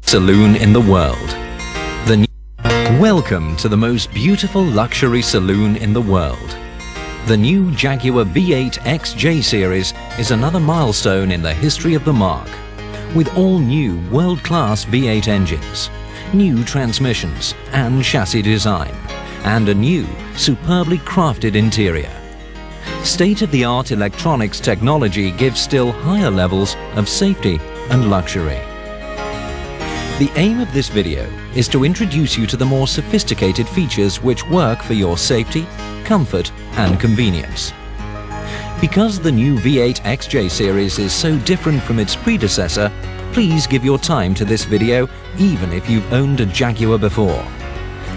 saloon in the world. Welcome to the most beautiful luxury saloon in the world. The new Jaguar V8 XJ series is another milestone in the history of the marque, with all new world-class V8 engines, new transmissions and chassis design, and a new, superbly crafted interior. State-of-the-art electronics technology gives still higher levels of safety and luxury. The aim of this video is to introduce you to the more sophisticated features which work for your safety, comfort and convenience. Because the new V8 XJ series is so different from its predecessor, please give your time to this video even if you've owned a Jaguar before.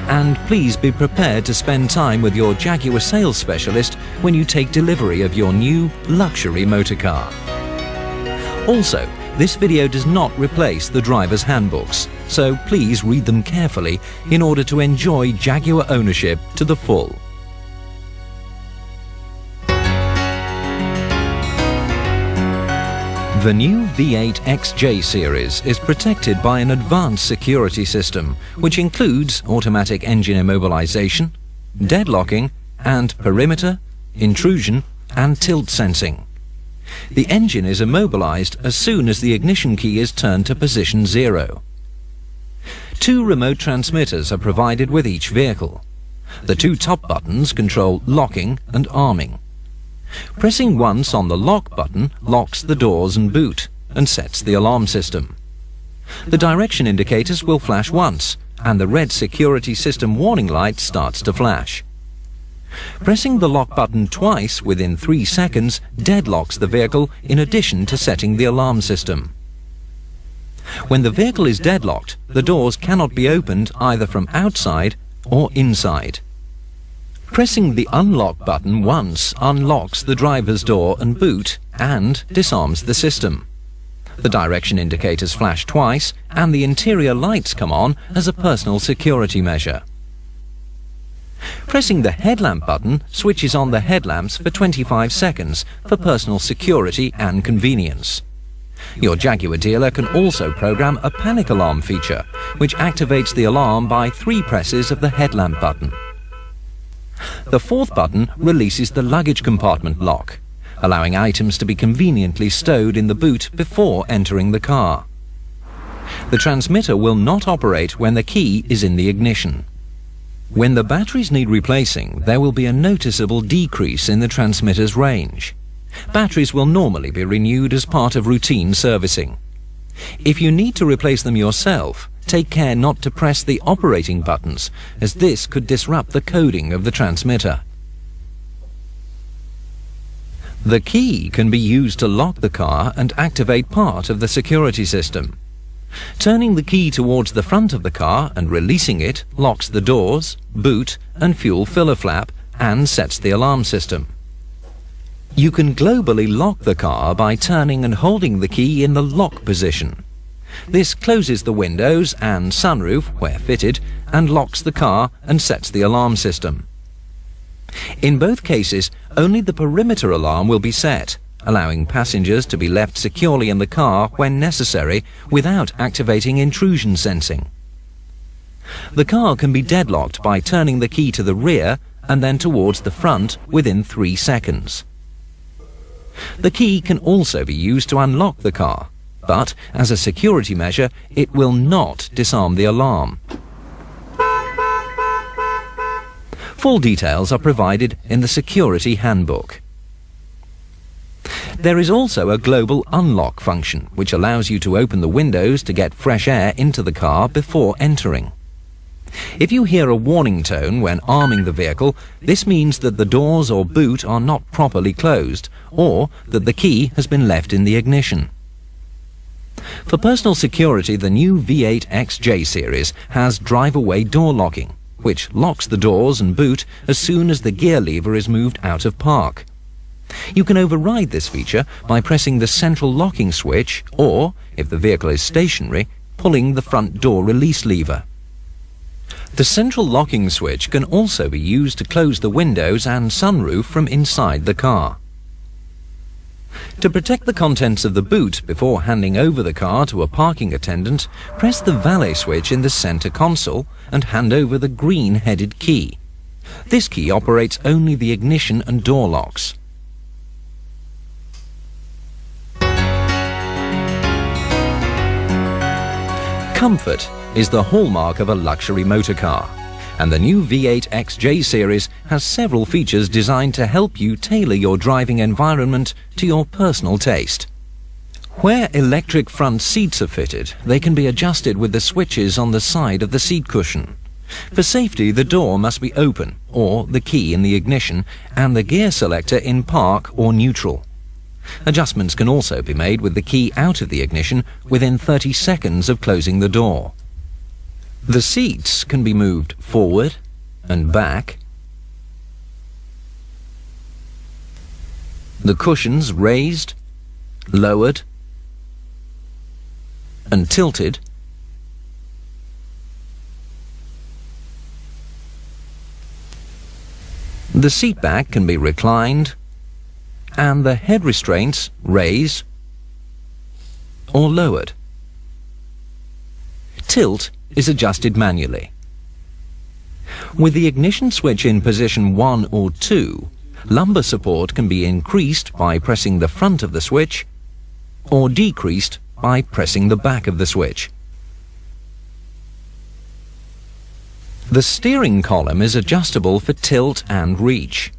And please be prepared to spend time with your Jaguar sales specialist when you take delivery of your new luxury motor car. Also, this video does not replace the driver's handbooks, so please read them carefully in order to enjoy Jaguar ownership to the full. The new V8 XJ series is protected by an advanced security system which includes automatic engine immobilization, deadlocking and perimeter, intrusion and tilt sensing. The engine is immobilized as soon as the ignition key is turned to position 0. 2 remote transmitters are provided with each vehicle. The 2 top buttons control locking and arming. Pressing once on the lock button locks the doors and boot and sets the alarm system. The direction indicators will flash once and the red security system warning light starts to flash. Pressing the lock button twice within 3 seconds deadlocks the vehicle in addition to setting the alarm system. When the vehicle is deadlocked, the doors cannot be opened either from outside or inside. Pressing the unlock button once unlocks the driver's door and boot and disarms the system. The direction indicators flash twice and the interior lights come on as a personal security measure. Pressing the headlamp button switches on the headlamps for 25 seconds for personal security and convenience. Your Jaguar dealer can also program a panic alarm feature, which activates the alarm by 3 presses of the headlamp button. The 4th button releases the luggage compartment lock, allowing items to be conveniently stowed in the boot before entering the car. The transmitter will not operate when the key is in the ignition. When the batteries need replacing, there will be a noticeable decrease in the transmitter's range. Batteries will normally be renewed as part of routine servicing. If you need to replace them yourself, take care not to press the operating buttons, as this could disrupt the coding of the transmitter. The key can be used to lock the car and activate part of the security system. Turning the key towards the front of the car and releasing it locks the doors, boot and fuel filler flap and sets the alarm system. You can globally lock the car by turning and holding the key in the lock position. This closes the windows and sunroof where fitted and locks the car and sets the alarm system. In both cases, only the perimeter alarm will be set, allowing passengers to be left securely in the car when necessary without activating intrusion sensing. The car can be deadlocked by turning the key to the rear and then towards the front within 3 seconds. The key can also be used to unlock the car, but as a security measure, it will not disarm the alarm. Full details are provided in the security handbook. There is also a global unlock function, which allows you to open the windows to get fresh air into the car before entering. If you hear a warning tone when arming the vehicle, this means that the doors or boot are not properly closed, or that the key has been left in the ignition. For personal security, the new V8 XJ series has drive-away door locking, which locks the doors and boot as soon as the gear lever is moved out of park. You can override this feature by pressing the central locking switch or, if the vehicle is stationary, pulling the front door release lever. The central locking switch can also be used to close the windows and sunroof from inside the car. To protect the contents of the boot before handing over the car to a parking attendant, press the valet switch in the center console and hand over the green-headed key. This key operates only the ignition and door locks. Comfort is the hallmark of a luxury motor car, and the new V8 XJ series has several features designed to help you tailor your driving environment to your personal taste. Where electric front seats are fitted, they can be adjusted with the switches on the side of the seat cushion. For safety, the door must be open, or the key in the ignition, and the gear selector in park or neutral. Adjustments can also be made with the key out of the ignition within 30 seconds of closing the door. The seats can be moved forward and back. The cushions raised, lowered, and tilted. The seat back can be reclined, and the head restraints raise or lowered. Tilt is adjusted manually. With the ignition switch in position 1 or 2, lumbar support can be increased by pressing the front of the switch or decreased by pressing the back of the switch. The steering column is adjustable for tilt and reach.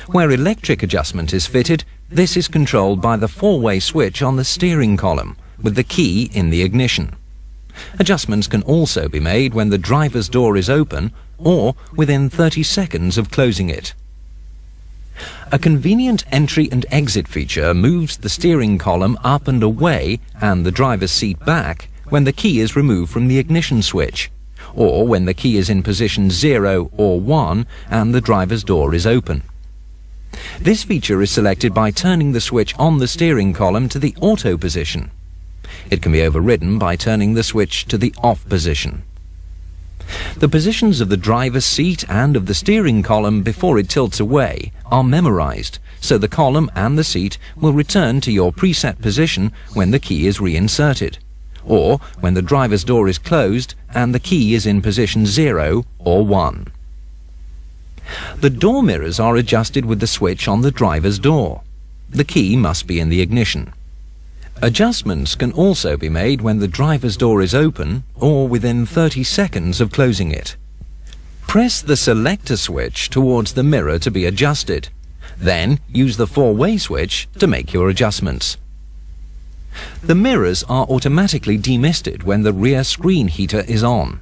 Where electric adjustment is fitted, this is controlled by the four-way switch on the steering column with the key in the ignition. Adjustments can also be made when the driver's door is open or within 30 seconds of closing it. A convenient entry and exit feature moves the steering column up and away and the driver's seat back when the key is removed from the ignition switch, or when the key is in position 0 or 1 and the driver's door is open. This feature is selected by turning the switch on the steering column to the auto position. It can be overridden by turning the switch to the off position. The positions of the driver's seat and of the steering column before it tilts away are memorized, so the column and the seat will return to your preset position when the key is reinserted, or when the driver's door is closed and the key is in position 0 or 1. The door mirrors are adjusted with the switch on the driver's door. The key must be in the ignition. Adjustments can also be made when the driver's door is open or within 30 seconds of closing it. Press the selector switch towards the mirror to be adjusted. Then use the four-way switch to make your adjustments. The mirrors are automatically demisted when the rear screen heater is on.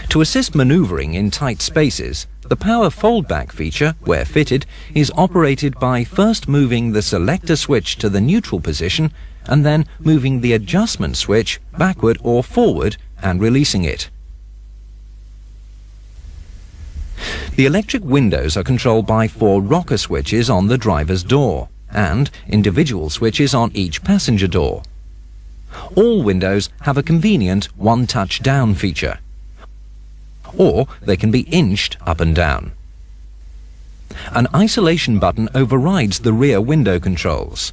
To assist maneuvering in tight spaces, the power foldback feature, where fitted, is operated by first moving the selector switch to the neutral position and then moving the adjustment switch backward or forward and releasing it. The electric windows are controlled by 4 rocker switches on the driver's door and individual switches on each passenger door. All windows have a convenient one-touch down feature, or they can be inched up and down. An isolation button overrides the rear window controls.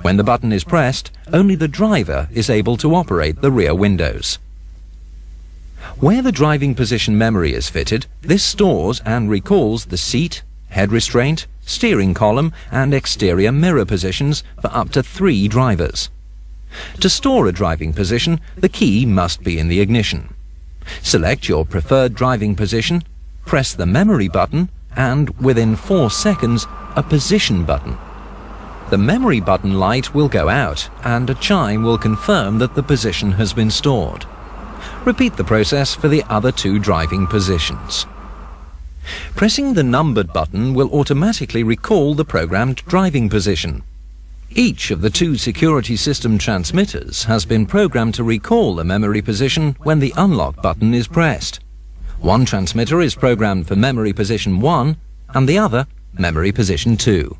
When the button is pressed, only the driver is able to operate the rear windows. Where the driving position memory is fitted, this stores and recalls the seat, head restraint, steering column and exterior mirror positions for up to 3 drivers. To store a driving position, the key must be in the ignition. Select your preferred driving position, press the memory button, and within 4 seconds, a position button. The memory button light will go out, and a chime will confirm that the position has been stored. Repeat the process for the other 2 driving positions. Pressing the numbered button will automatically recall the programmed driving position. Each of the 2 security system transmitters has been programmed to recall the memory position when the unlock button is pressed. One transmitter is programmed for memory position 1 and the other memory position 2.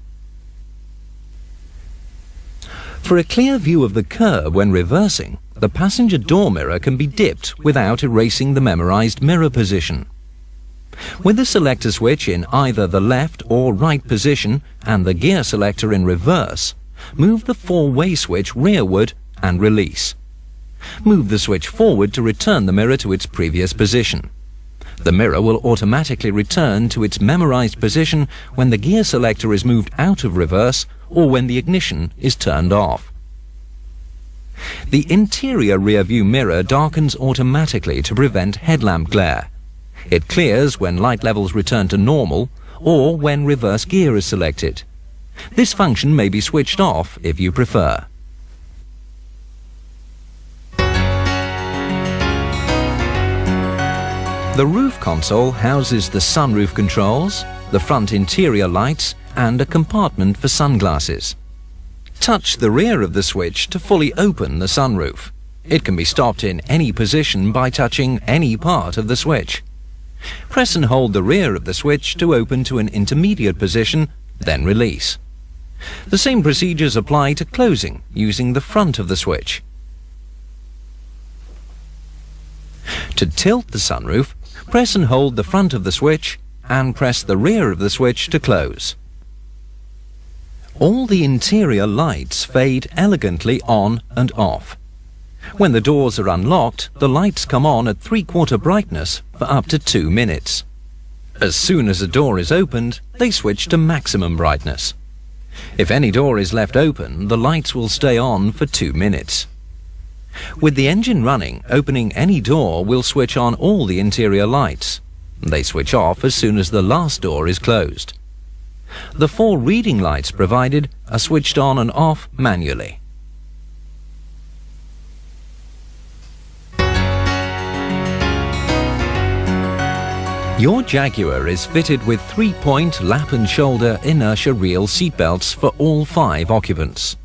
For a clear view of the curb when reversing, the passenger door mirror can be dipped without erasing the memorized mirror position. With the selector switch in either the left or right position and the gear selector in reverse, Move the four-way switch rearward and release. Move the switch forward to return the mirror to its previous position. The mirror will automatically return to its memorized position when the gear selector is moved out of reverse or when the ignition is turned off. The interior rear-view mirror darkens automatically to prevent headlamp glare. It clears when light levels return to normal or when reverse gear is selected. This function may be switched off if you prefer. The roof console houses the sunroof controls, the front interior lights, and a compartment for sunglasses. Touch the rear of the switch to fully open the sunroof. It can be stopped in any position by touching any part of the switch. Press and hold the rear of the switch to open to an intermediate position, then release. The same procedures apply to closing using the front of the switch. To tilt the sunroof, press and hold the front of the switch and press the rear of the switch to close. All the interior lights fade elegantly on and off. When the doors are unlocked, the lights come on at 3/4 brightness for up to 2 minutes. As soon as a door is opened, they switch to maximum brightness. If any door is left open, the lights will stay on for 2 minutes. With the engine running, opening any door will switch on all the interior lights. They switch off as soon as the last door is closed. The 4 reading lights provided are switched on and off manually. Your Jaguar is fitted with 3-point lap and shoulder inertia reel seatbelts for all 5 occupants.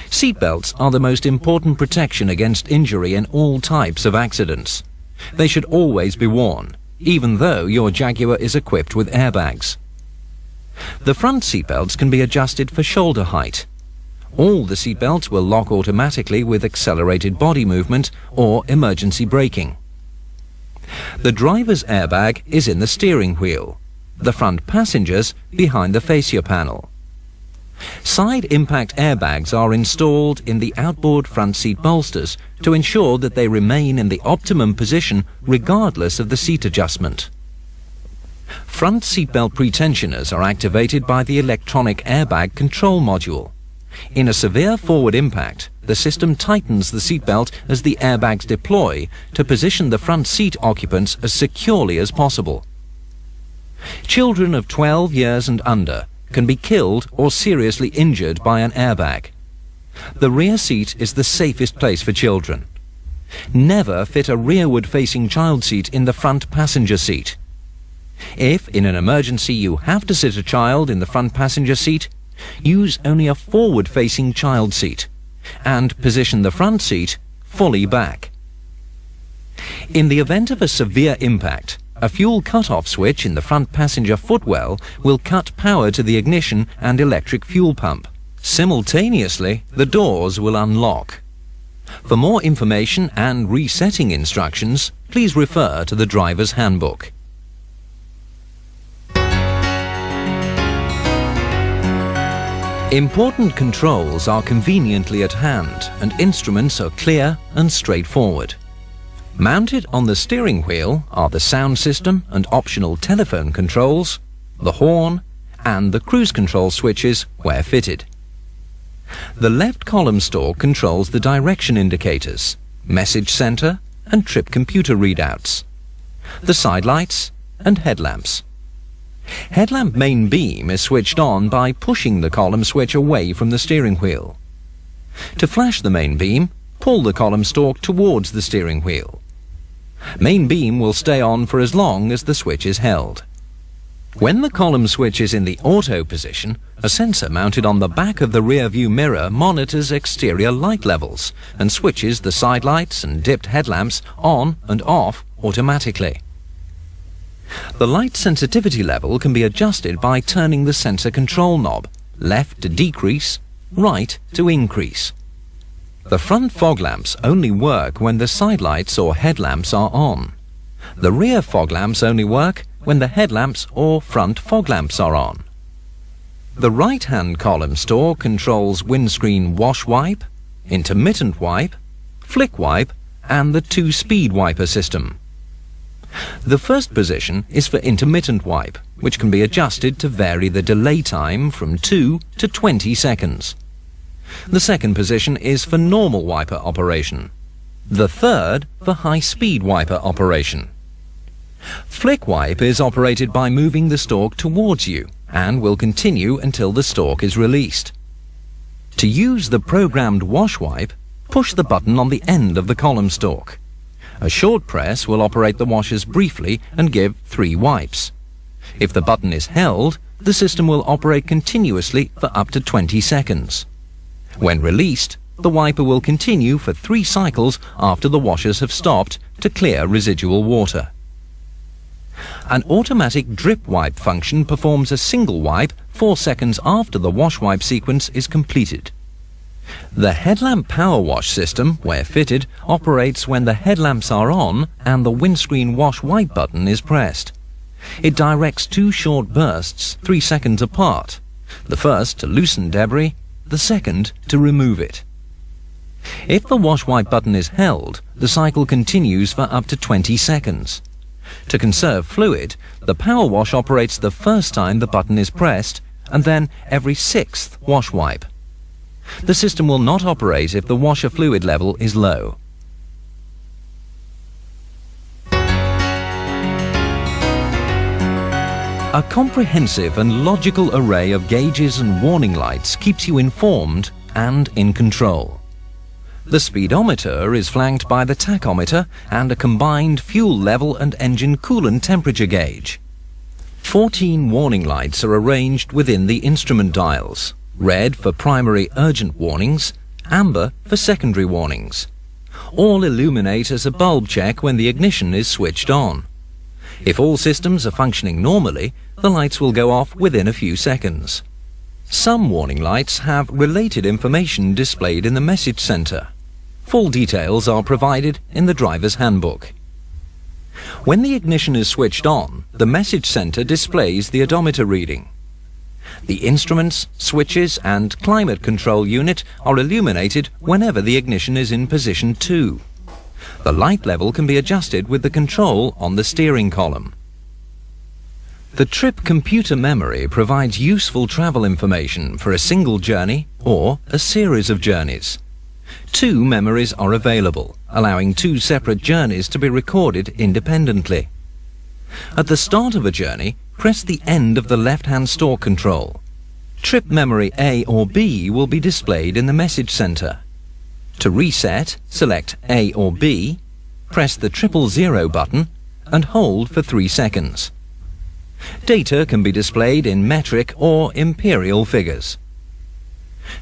Seatbelts are the most important protection against injury in all types of accidents. They should always be worn, even though your Jaguar is equipped with airbags. The front seatbelts can be adjusted for shoulder height. All the seatbelts will lock automatically with accelerated body movement or emergency braking. The driver's airbag is in the steering wheel, the front passengers behind the fascia panel. Side impact airbags are installed in the outboard front seat bolsters to ensure that they remain in the optimum position regardless of the seat adjustment. Front seatbelt pretensioners are activated by the electronic airbag control module. In a severe forward impact, the system tightens the seatbelt as the airbags deploy to position the front seat occupants as securely as possible. Children of 12 years and under can be killed or seriously injured by an airbag. The rear seat is the safest place for children. Never fit a rearward-facing child seat in the front passenger seat. If, in an emergency, you have to sit a child in the front passenger seat, use only a forward-facing child seat and position the front seat fully back. In the event of a severe impact, a fuel cut-off switch in the front passenger footwell will cut power to the ignition and electric fuel pump. Simultaneously, the doors will unlock. For more information and resetting instructions, please refer to the driver's handbook. Important controls are conveniently at hand and instruments are clear and straightforward. Mounted on the steering wheel are the sound system and optional telephone controls, the horn, and the cruise control switches where fitted. The left column stalk controls the direction indicators, message center, and trip computer readouts, the side lights and headlamps. Headlamp main beam is switched on by pushing the column switch away from the steering wheel. To flash the main beam, pull the column stalk towards the steering wheel. Main beam will stay on for as long as the switch is held. When the column switch is in the auto position, a sensor mounted on the back of the rear view mirror monitors exterior light levels and switches the side lights and dipped headlamps on and off automatically. The light sensitivity level can be adjusted by turning the sensor control knob, left to decrease, right to increase. The front fog lamps only work when the side lights or headlamps are on. The rear fog lamps only work when the headlamps or front fog lamps are on. The right-hand column store controls windscreen wash wipe, intermittent wipe, flick wipe, and the two-speed wiper system. The first position is for intermittent wipe, which can be adjusted to vary the delay time from 2 to 20 seconds. The second position is for normal wiper operation. The third for high-speed wiper operation. Flick wipe is operated by moving the stalk towards you and will continue until the stalk is released. To use the programmed wash wipe, push the button on the end of the column stalk. A short press will operate the washers briefly and give 3 wipes. If the button is held, the system will operate continuously for up to 20 seconds. When released, the wiper will continue for 3 cycles after the washers have stopped to clear residual water. An automatic drip wipe function performs a single wipe 4 seconds after the wash wipe sequence is completed. The headlamp power wash system, where fitted, operates when the headlamps are on and the windscreen wash wipe button is pressed. It directs 2 short bursts 3 seconds apart, the first to loosen debris, the second to remove it. If the wash wipe button is held, the cycle continues for up to 20 seconds. To conserve fluid, the power wash operates the first time the button is pressed and then every 6th wash wipe. The system will not operate if the washer fluid level is low. A comprehensive and logical array of gauges and warning lights keeps you informed and in control. The speedometer is flanked by the tachometer and a combined fuel level and engine coolant temperature gauge. 14 warning lights are arranged within the instrument dials. Red for primary urgent warnings, amber for secondary warnings. All illuminate as a bulb check when the ignition is switched on. If all systems are functioning normally, the lights will go off within a few seconds. Some warning lights have related information displayed in the message center. Full details are provided in the driver's handbook. When the ignition is switched on, the message center displays the odometer reading. The instruments, switches and climate control unit are illuminated whenever the ignition is in position 2. The light level can be adjusted with the control on the steering column. The trip computer memory provides useful travel information for a single journey or a series of journeys. 2 memories are available, allowing 2 separate journeys to be recorded independently. At the start of a journey, press the end of the left-hand stalk control. Trip memory A or B will be displayed in the message center. To reset, select A or B, press the 000 button and hold for 3 seconds. Data can be displayed in metric or imperial figures.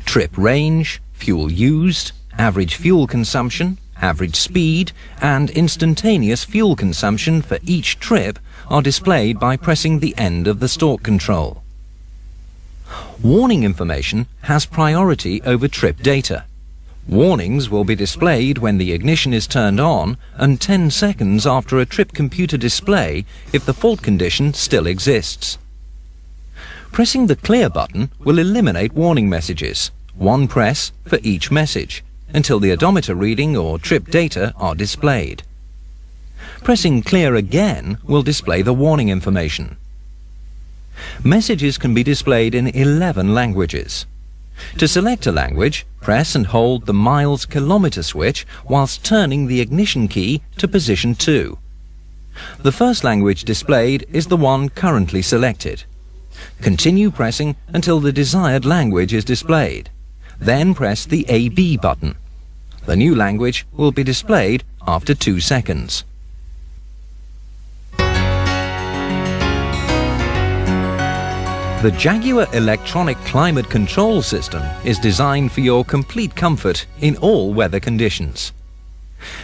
Trip range, fuel used, average fuel consumption, average speed, and instantaneous fuel consumption for each trip are displayed by pressing the end of the stalk control. Warning information has priority over trip data. Warnings will be displayed when the ignition is turned on and 10 seconds after a trip computer display if the fault condition still exists. Pressing the clear button will eliminate warning messages, 1 press for each message, until the odometer reading or trip data are displayed. Pressing clear again will display the warning information. Messages can be displayed in 11 languages. To select a language, press and hold the miles/kilometer switch whilst turning the ignition key to position 2. The first language displayed is the one currently selected. Continue pressing until the desired language is displayed. Then press the AB button. The new language will be displayed after 2 seconds. The Jaguar electronic climate control system is designed for your complete comfort in all weather conditions.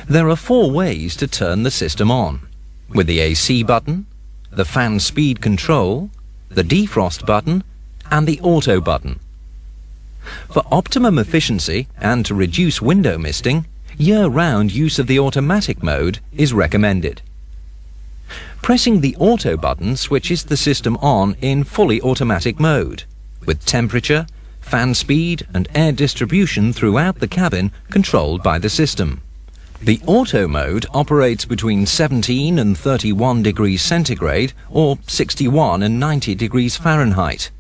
There are 4 ways to turn the system on, with the AC button, the fan speed control, the defrost button, and the auto button. For optimum efficiency and to reduce window misting, year-round use of the automatic mode is recommended. Pressing the auto button switches the system on in fully automatic mode. with temperature, fan speed and air distribution throughout the cabin controlled by the system. The auto mode operates between 17 and 31 degrees centigrade or 61 and 90 degrees Fahrenheit.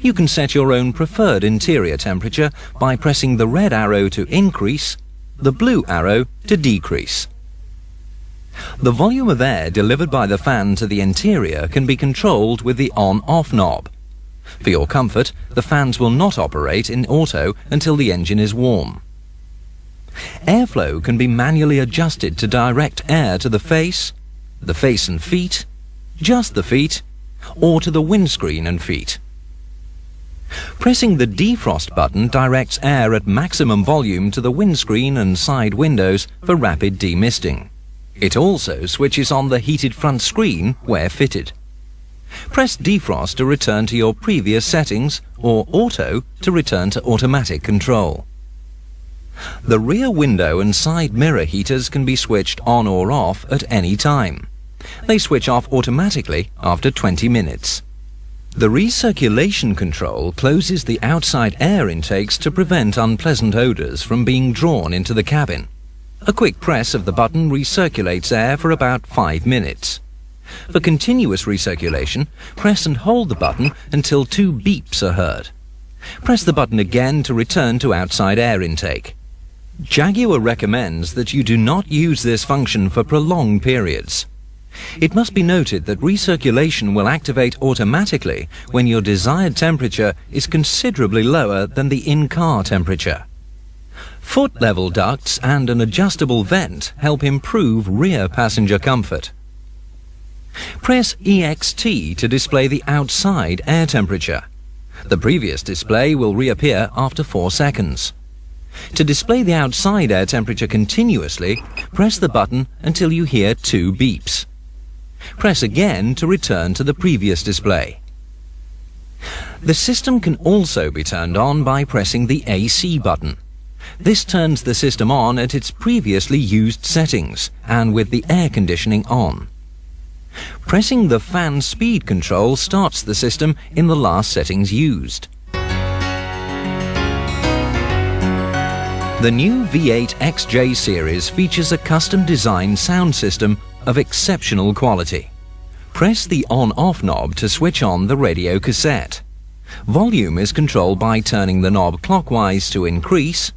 You can set your own preferred interior temperature by pressing the red arrow to increase, the blue arrow to decrease. The volume of air delivered by the fan to the interior can be controlled with the on-off knob. For your comfort, the fans will not operate in auto until the engine is warm. Airflow can be manually adjusted to direct air to the face and feet, just the feet, or to the windscreen and feet. Pressing the defrost button directs air at maximum volume to the windscreen and side windows for rapid demisting. It also switches on the heated front screen where fitted. Press defrost to return to your previous settings or auto to return to automatic control. The rear window and side mirror heaters can be switched on or off at any time. They switch off automatically after 20 minutes. The recirculation control closes the outside air intakes to prevent unpleasant odors from being drawn into the cabin. A quick press of the button recirculates air for about 5 minutes. For continuous recirculation, press and hold the button until 2 beeps are heard. Press the button again to return to outside air intake. Jaguar recommends that you do not use this function for prolonged periods. It must be noted that recirculation will activate automatically when your desired temperature is considerably lower than the in-car temperature. Foot-level ducts and an adjustable vent help improve rear passenger comfort. Press EXT to display the outside air temperature. The previous display will reappear after 4 seconds. To display the outside air temperature continuously, press the button until you hear 2 beeps. Press again to return to the previous display. The system can also be turned on by pressing the AC button. This turns the system on at its previously used settings and with the air conditioning on. Pressing the fan speed control starts the system in the last settings used. The new V8 XJ series features a custom-designed sound system of exceptional quality. Press the on-off knob to switch on the radio cassette. Volume is controlled by turning the knob clockwise to increase,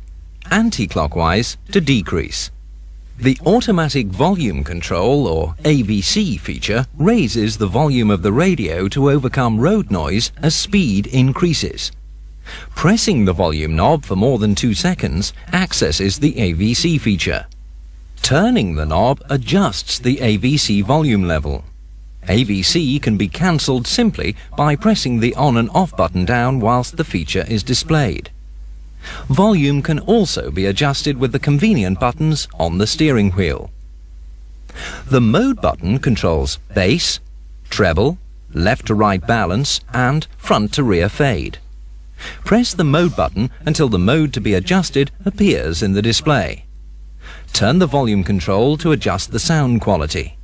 anti-clockwise to decrease. The automatic volume control, or AVC feature, raises the volume of the radio to overcome road noise as speed increases. Pressing the volume knob for more than 2 seconds accesses the AVC feature. Turning the knob adjusts the AVC volume level. AVC can be cancelled simply by pressing the on and off button down whilst the feature is displayed. Volume can also be adjusted with the convenient buttons on the steering wheel. The mode button controls bass, treble, left to right balance and front to rear fade. Press the mode button until the mode to be adjusted appears in the display. Turn the volume control to adjust the sound quality.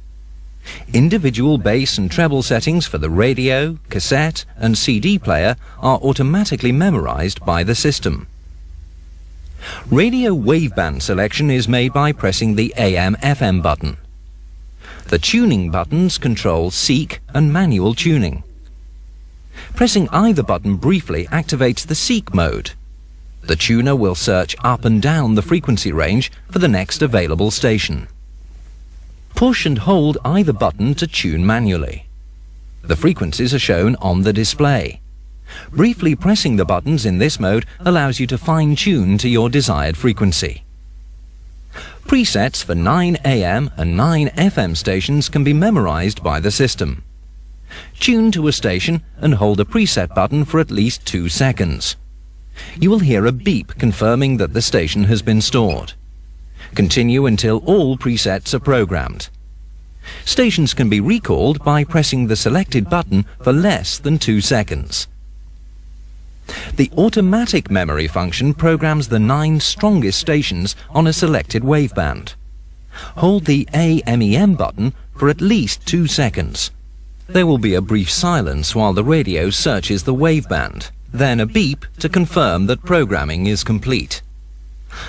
Individual bass and treble settings for the radio, cassette and CD player are automatically memorized by the system. Radio waveband selection is made by pressing the AM/FM button. The tuning buttons control seek and manual tuning. Pressing either button briefly activates the seek mode. The tuner will search up and down the frequency range for the next available station. Push and hold either button to tune manually. The frequencies are shown on the display. Briefly pressing the buttons in this mode allows you to fine-tune to your desired frequency. Presets for 9 AM and 9 FM stations can be memorized by the system. Tune to a station and hold a preset button for at least 2 seconds. You will hear a beep confirming that the station has been stored. Continue until all presets are programmed. Stations can be recalled by pressing the selected button for less than 2 seconds. The automatic memory function programs the 9 strongest stations on a selected waveband. Hold the AMEM button for at least 2 seconds. There will be a brief silence while the radio searches the waveband. then a beep to confirm that programming is complete.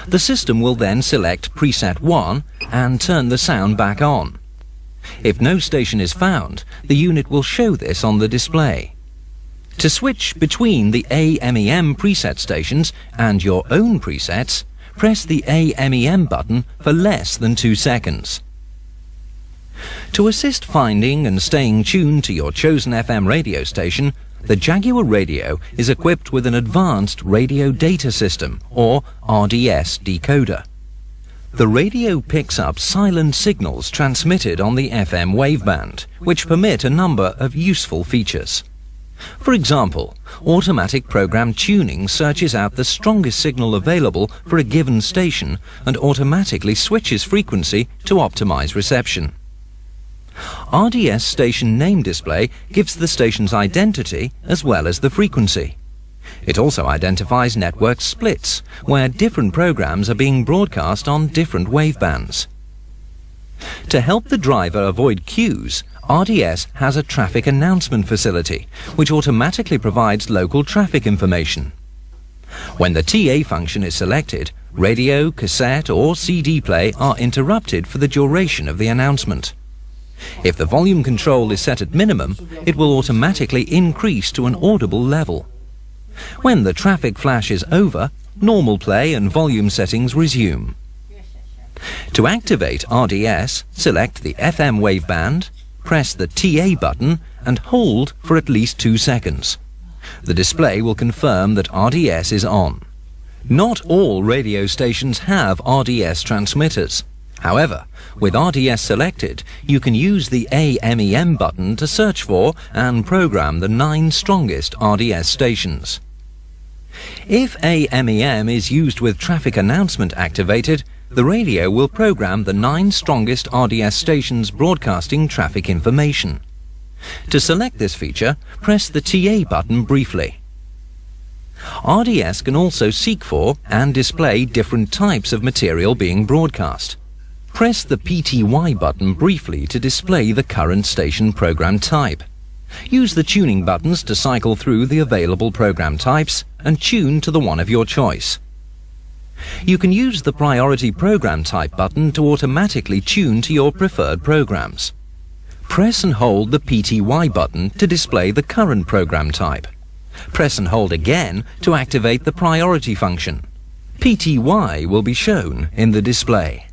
The system will then select preset 1 and turn the sound back on. If no station is found, the unit will show this on the display. To switch between the AMEM preset stations and your own presets, press the AMEM button for less than 2 seconds. To assist finding and staying tuned to your chosen FM radio station, the Jaguar radio is equipped with an advanced radio data system, or RDS decoder. The radio picks up silent signals transmitted on the FM waveband, which permit a number of useful features. For example, automatic program tuning searches out the strongest signal available for a given station and automatically switches frequency to optimize reception. RDS station name display gives the station's identity as well as the frequency. It also identifies network splits, where different programs are being broadcast on different wavebands. To help the driver avoid queues, RDS has a traffic announcement facility, which automatically provides local traffic information. When the TA function is selected, radio, cassette or CD play are interrupted for the duration of the announcement. If the volume control is set at minimum, it will automatically increase to an audible level. When the traffic flash is over, normal play and volume settings resume. To activate RDS, select the FM waveband, press the TA button and hold for at least 2 seconds. The display will confirm that RDS is on. Not all radio stations have RDS transmitters. However, with RDS selected, you can use the AMEM button to search for and program the 9 strongest RDS stations. If AMEM is used with traffic announcement activated, the radio will program the 9 strongest RDS stations broadcasting traffic information. To select this feature, press the TA button briefly. RDS can also seek for and display different types of material being broadcast. Press the PTY button briefly to display the current station program type. Use the tuning buttons to cycle through the available program types and tune to the one of your choice. You can use the priority program type button to automatically tune to your preferred programs. Press and hold the PTY button to display the current program type. Press and hold again to activate the priority function. PTY will be shown in the display.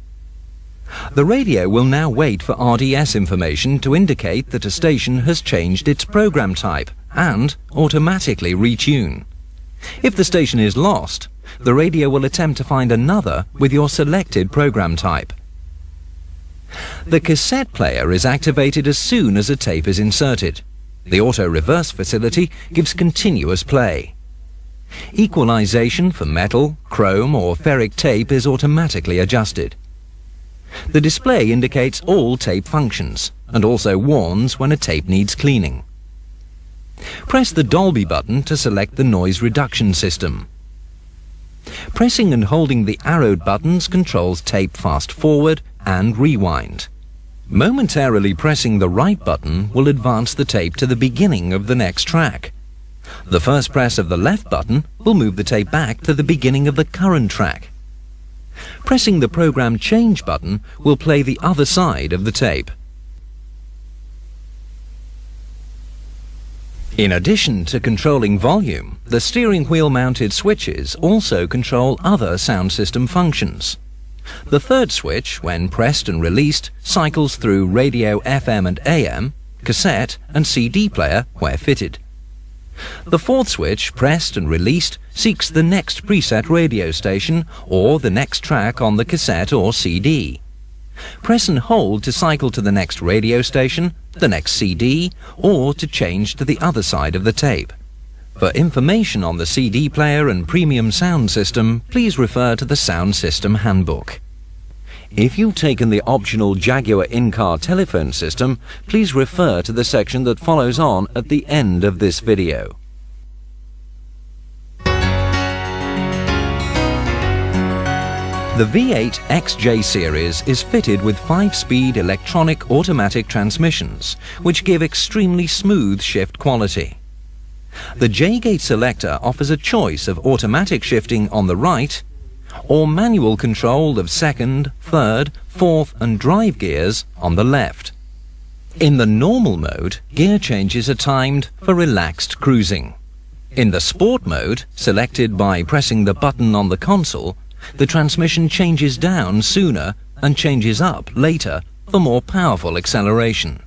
The radio will now wait for RDS information to indicate that a station has changed its program type and automatically retune. If the station is lost, the radio will attempt to find another with your selected program type. The cassette player is activated as soon as a tape is inserted. The auto-reverse facility gives continuous play. Equalization for metal, chrome or ferric tape is automatically adjusted. The display indicates all tape functions and also warns when a tape needs cleaning. Press the Dolby button to select the noise reduction system. Pressing and holding the arrowed buttons controls tape fast forward and rewind. Momentarily pressing the right button will advance the tape to the beginning of the next track. The first press of the left button will move the tape back to the beginning of the current track. Pressing the program change button will play the other side of the tape. In addition to controlling volume, the steering wheel mounted switches also control other sound system functions. The third switch, when pressed and released, cycles through radio FM and AM, cassette and CD player where fitted. The fourth switch, pressed and released, seeks the next preset radio station or the next track on the cassette or CD. Press and hold to cycle to the next radio station, the next CD, or to change to the other side of the tape. For information on the CD player and premium sound system, please refer to the Sound System Handbook. If you've taken the optional Jaguar in-car telephone system, please refer to the section that follows on at the end of this video. The V8 XJ series is fitted with 5-speed electronic automatic transmissions, which give extremely smooth shift quality. The J-gate selector offers a choice of automatic shifting on the right or manual control of second, third, fourth and drive gears on the left. In the normal mode, gear changes are timed for relaxed cruising. In the sport mode, selected by pressing the button on the console, the transmission changes down sooner and changes up later for more powerful acceleration.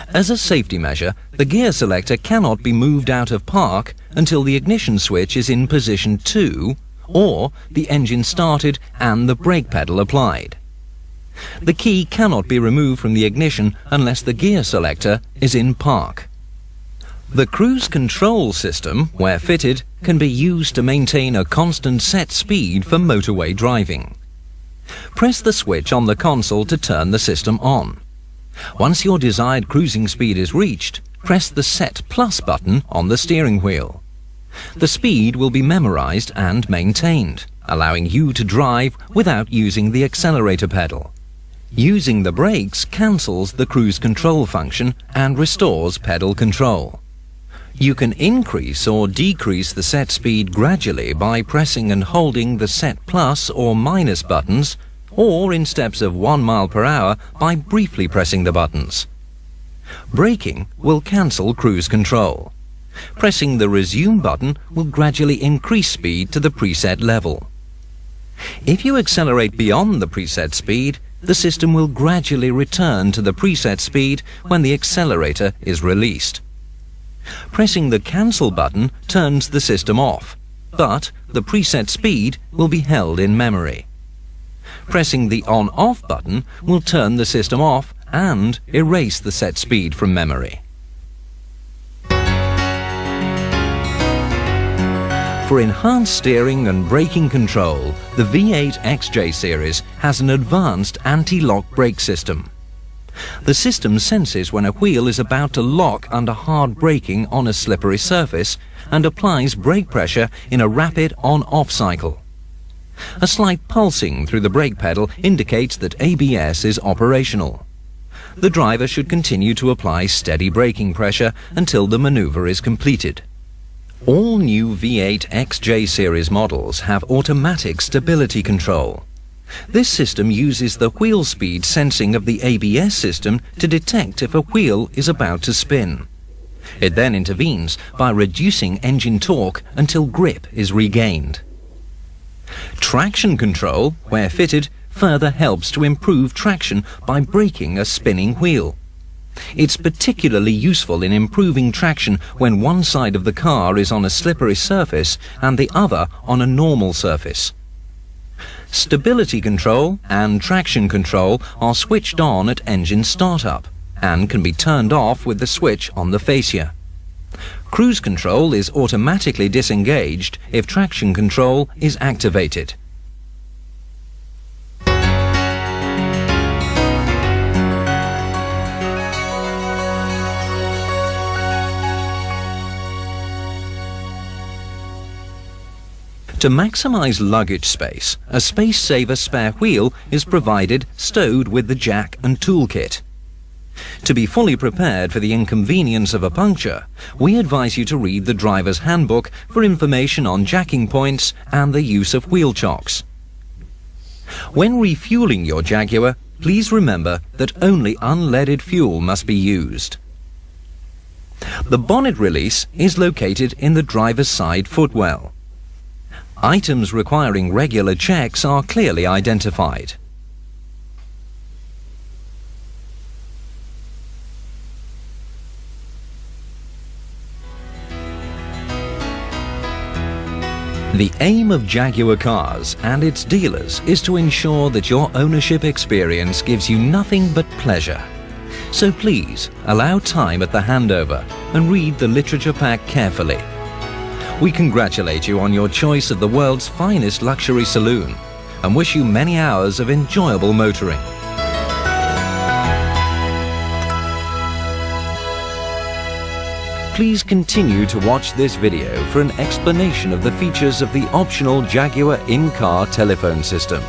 As a safety measure, the gear selector cannot be moved out of park until the ignition switch is in position 2 or the engine started and the brake pedal applied. The key cannot be removed from the ignition unless the gear selector is in park. The cruise control system, where fitted, can be used to maintain a constant set speed for motorway driving. Press the switch on the console to turn the system on. Once your desired cruising speed is reached, press the Set Plus button on the steering wheel. The speed will be memorized and maintained, allowing you to drive without using the accelerator pedal. Using the brakes cancels the cruise control function and restores pedal control. You can increase or decrease the set speed gradually by pressing and holding the Set Plus or Minus buttons, or in steps of 1 mile per hour by briefly pressing the buttons. Braking will cancel cruise control. Pressing the Resume button will gradually increase speed to the preset level. If you accelerate beyond the preset speed, the system will gradually return to the preset speed when the accelerator is released. Pressing the Cancel button turns the system off, but the preset speed will be held in memory. Pressing the On-Off button will turn the system off and erase the set speed from memory. For enhanced steering and braking control, the V8 XJ series has an advanced anti-lock brake system. The system senses when a wheel is about to lock under hard braking on a slippery surface and applies brake pressure in a rapid on-off cycle. A slight pulsing through the brake pedal indicates that ABS is operational. The driver should continue to apply steady braking pressure until the maneuver is completed. All new V8 XJ series models have automatic stability control. This system uses the wheel speed sensing of the ABS system to detect if a wheel is about to spin. It then intervenes by reducing engine torque until grip is regained. Traction control, where fitted, further helps to improve traction by braking a spinning wheel. It's particularly useful in improving traction when one side of the car is on a slippery surface and the other on a normal surface. Stability control and traction control are switched on at engine startup and can be turned off with the switch on the fascia. Cruise control is automatically disengaged if traction control is activated. To maximize luggage space, a space-saver spare wheel is provided stowed with the jack and toolkit. To be fully prepared for the inconvenience of a puncture, we advise you to read the driver's handbook for information on jacking points and the use of wheel chocks. When refueling your Jaguar, please remember that only unleaded fuel must be used. The bonnet release is located in the driver's side footwell. Items requiring regular checks are clearly identified. The aim of Jaguar Cars and its dealers is to ensure that your ownership experience gives you nothing but pleasure. So please allow time at the handover and read the literature pack carefully. We congratulate you on your choice of the world's finest luxury saloon and wish you many hours of enjoyable motoring. Please continue to watch this video for an explanation of the features of the optional Jaguar in-car telephone system.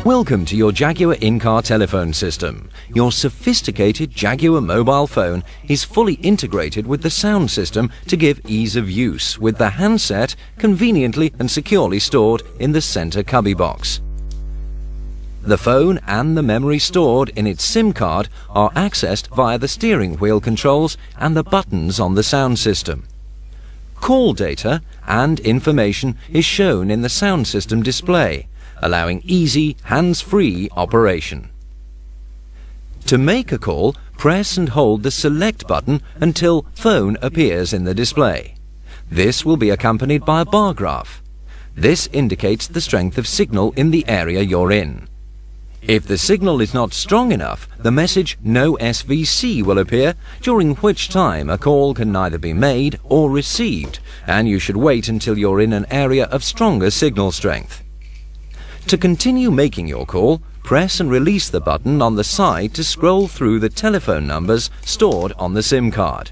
Welcome to your Jaguar in-car telephone system. Your sophisticated Jaguar mobile phone is fully integrated with the sound system to give ease of use, with the handset conveniently and securely stored in the center cubby box. The phone and the memory stored in its SIM card are accessed via the steering wheel controls and the buttons on the sound system. Call data and information is shown in the sound system display, allowing easy, hands-free operation. To make a call, press and hold the select button until phone appears in the display. This will be accompanied by a bar graph. This indicates the strength of signal in the area you're in. If the signal is not strong enough, the message "No SVC" will appear, during which time a call can neither be made or received, and you should wait until you're in an area of stronger signal strength. To continue making your call, press and release the button on the side to scroll through the telephone numbers stored on the SIM card.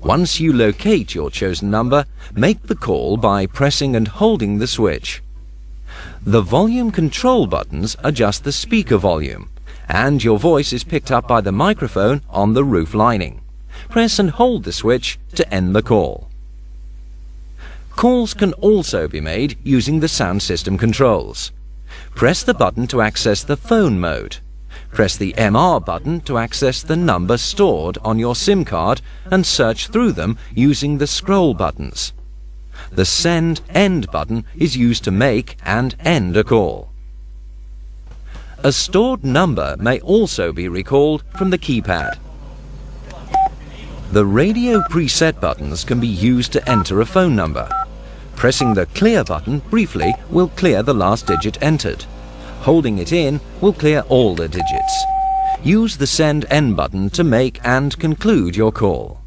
Once you locate your chosen number, make the call by pressing and holding the switch. The volume control buttons adjust the speaker volume, and your voice is picked up by the microphone on the roof lining. Press and hold the switch to end the call. Calls can also be made using the sound system controls. Press the button to access the phone mode. Press the MR button to access the number stored on your SIM card and search through them using the scroll buttons. The Send End button is used to make and end a call. A stored number may also be recalled from the keypad. The radio preset buttons can be used to enter a phone number. Pressing the Clear button briefly will clear the last digit entered. Holding it in will clear all the digits. Use the Send End button to make and conclude your call.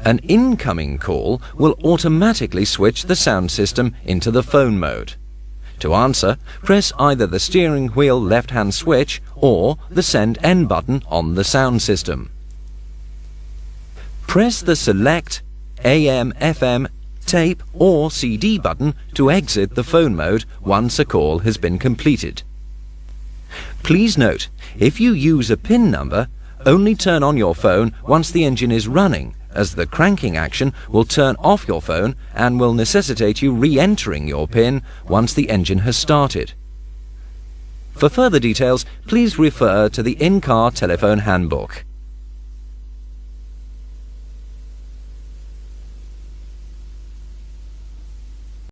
An incoming call will automatically switch the sound system into the phone mode. To answer, press either the steering wheel left-hand switch or the Send End button on the sound system. Press the Select AM, FM, Tape or CD button to exit the phone mode once a call has been completed. Please note, if you use a PIN number, only turn on your phone once the engine is running, as the cranking action will turn off your phone and will necessitate you re-entering your PIN once the engine has started. For further details, please refer to the in-car telephone handbook.